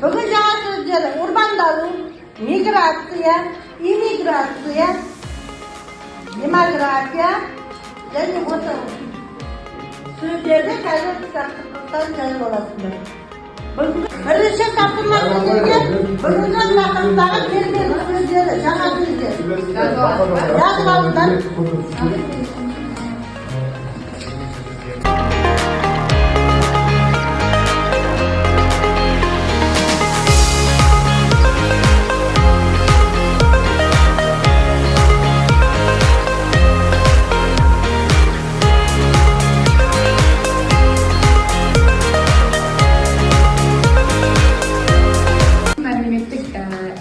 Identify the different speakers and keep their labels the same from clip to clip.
Speaker 1: Бүгін жаңа сөздері урбандалу, миграция, иммиграция, демография және осы сөздерді қазір тақырыптан жазып аласыңдар. Бірінші тапсырма сіздерге бүгінгі тақырыптағы термин сөздері, жаңа сөздер. Жазып алыңдар.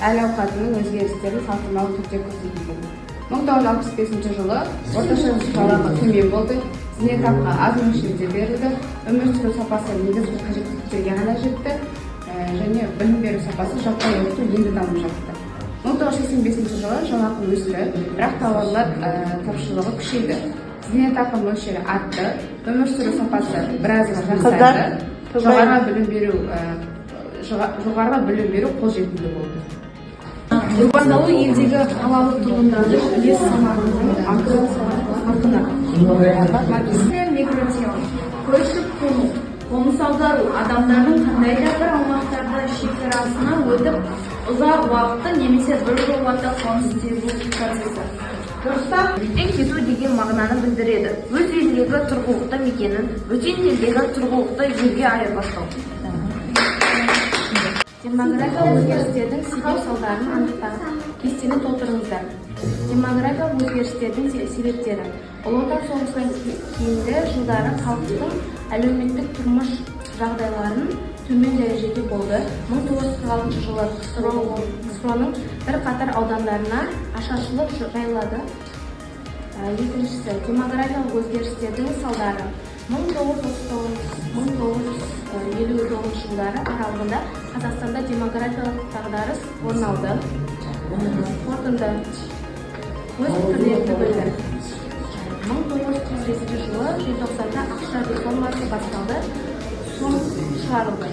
Speaker 2: Әл-ауқатының өзгерістерін салыстырмалы түрде көрсетілген. 1965 жылы орташа жалақы төмен болды, зейнетақы аз мөлшерде берілді, өмір сүру сапасы негізгі қажеттіліктерге ғана жетті, және білім беру сапасы жаппай оқыту енді дамып жатты. 1985 жылы жалақы өсті, бірақ тауарлар тапшылығы күшейді. Зейнетақы мөлшері артты, өмір сүру сапасы біразға жақсарды, жоғарғы білім беру қолжетімді болды.
Speaker 3: Урбандалу елдегі қалалық тұрғындардың үлес салмағының артына. Миграция, көшіп қону, қоныс аудару адамдардың қандай да бір аумақтарда шекарасынан өтіп ұзақ уақытты немесе бір жолата қоныс тебу процесі.
Speaker 4: Көштен кету деген мағынаны білдіреді. Өз елдегі тұрғылықты мекенін бөтен елдегі тұрғылықты жерге айырбастау.
Speaker 2: Демографиялық өзгерістердің себеп-салдарын анықтап, кестені толтырыңыздар. Демографиялық өзгерістердің себептері. Ұлы Отан соғысынан кейінгі жылдары халықтың әлеуметтік тұрмыс жағдайларын төмен дәрежеде болды. 1946 жылы КСРО-ның бірқатар аудандарына ашаршылық жайлады. Екіншісі, демографиялық өзгерістердің салдары. 1939-1959 жылдары аралығында Қазақстанда демографиялық дағдарыс орын алды. Қорытынды өз пікірлерді білдірді. 1935 жылы желтоқсанда ақша реформасы басталды, соң шығарылды.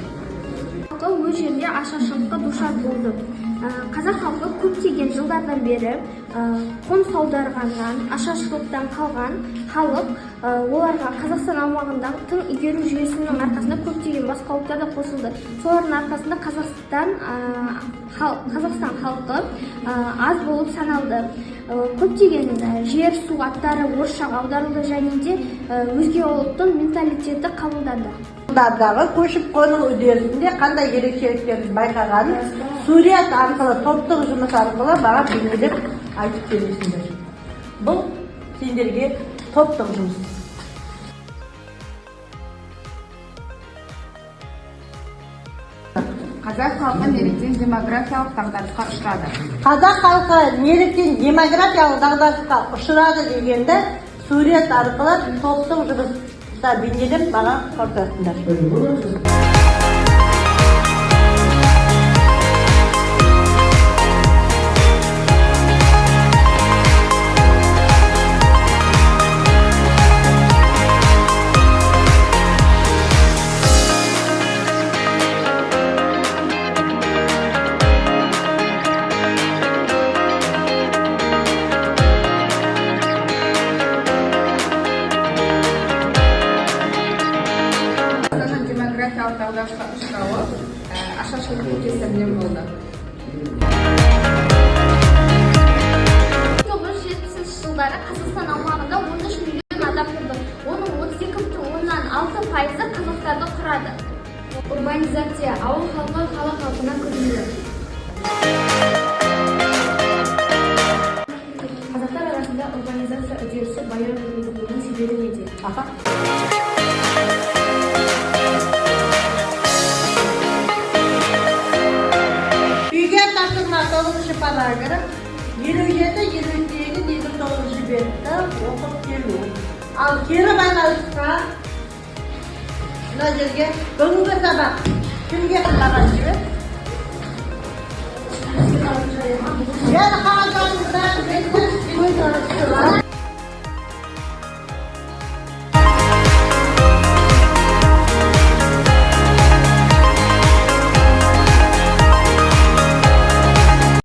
Speaker 5: Өз жерде ашаршылыққа душар болды. Қазақ халқы көптеген жылдардан бері қоныс аударғаннан, ашаршылықтан қалған халық оларға Қазақстан аумағындағы тың игеру жүйесінің арқасында көптеген басқа ұлттар да қосылды. Солардың арқасында Қазақстан халқы аз болып саналды. Көптеген жер, су аттары орысшаға аударылды және де өзге ұлттың менталитеті қабылданды.
Speaker 1: Дағы көшіп қону үдерісінде қандай ерекшеліктерін байқағанын сурет арқылы, топтық жұмыс арқылы баға бейнелеп айтып бересіңдер. Бұл сендерге топтық жұмыс.
Speaker 2: Қазақ халқы неліктен демографиялық дағдарысқа ұшырады?
Speaker 1: Қазақ халқы неліктен демографиялық дағдарысқа ұшырады дегенді сурет арқылы топтық жұмыста бейнелеп баға қорытасыңдар.
Speaker 2: Демографиялық дағдарысқа ұшырауы ашаршылық кесірінен болды.
Speaker 5: 1970 жылдары Қазақстан аумағында 13 миллион адам тұрды. Оның 32,6% қазақтарды құрады. Урбанизация, ауыл халқы қала халқына көшті.
Speaker 2: Қазақтар арасында урбанизация үдерісі баяу жүргізілуінің себебі неде?
Speaker 1: параграф 27-28 бетті оқып келу. Ал кері байланысқа мына жерге бүгінгі сабақ кімге қылған жібер? Қағаздарыңызда